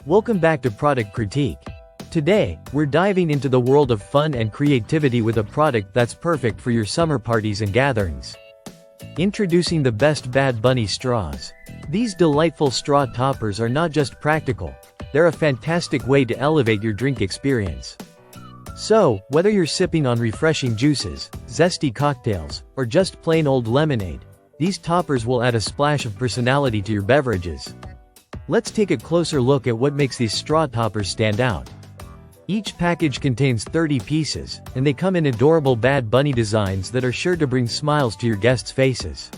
Welcome back to Product Critique. Today, we're diving into the world of fun and creativity with a product that's perfect for your summer parties and gatherings. Introducing the best Bad Bunny straws. These delightful straw toppers are not just practical, they're a fantastic way to elevate your drink experience. So, whether you're sipping on refreshing juices, zesty cocktails, or just plain old lemonade, these toppers will add a splash of personality to your beverages. Let's take a closer look at what makes these straw toppers stand out. Each package contains 30 pieces, and they come in adorable Bad Bunny designs that are sure to bring smiles to your guests' faces.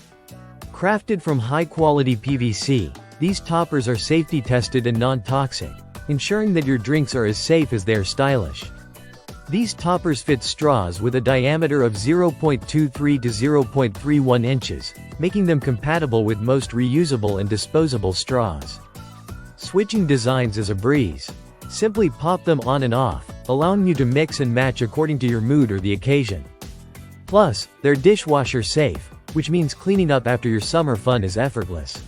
Crafted from high-quality PVC, these toppers are safety tested and non-toxic, ensuring that your drinks are as safe as they are stylish. These toppers fit straws with a diameter of 0.23 to 0.31 inches, making them compatible with most reusable and disposable straws. Switching designs is a breeze. Simply pop them on and off, allowing you to mix and match according to your mood or the occasion. Plus, they're dishwasher safe, which means cleaning up after your summer fun is effortless.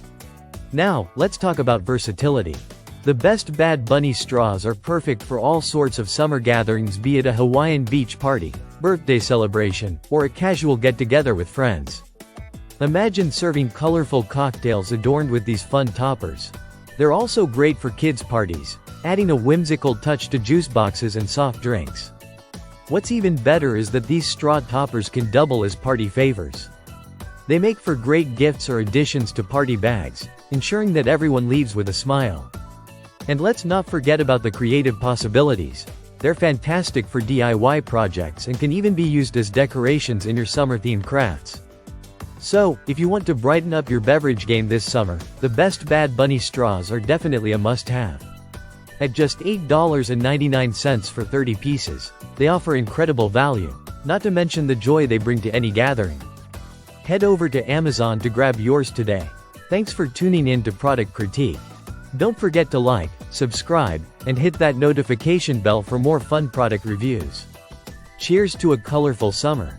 Now, let's talk about versatility. The best Bad Bunny straws are perfect for all sorts of summer gatherings, be it a Hawaiian beach party, birthday celebration, or a casual get-together with friends. Imagine serving colorful cocktails adorned with these fun toppers. They're also great for kids' parties, adding a whimsical touch to juice boxes and soft drinks. What's even better is that these straw toppers can double as party favors. They make for great gifts or additions to party bags, ensuring that everyone leaves with a smile. And let's not forget about the creative possibilities. They're fantastic for DIY projects and can even be used as decorations in your summer-themed crafts. So, if you want to brighten up your beverage game this summer, the best Bad Bunny straws are definitely a must-have. At just $8.99 for 30 pieces, they offer incredible value, not to mention the joy they bring to any gathering. Head over to Amazon to grab yours today. Thanks for tuning in to Product Critique. Don't forget to like, subscribe, and hit that notification bell for more fun product reviews. Cheers to a colorful summer.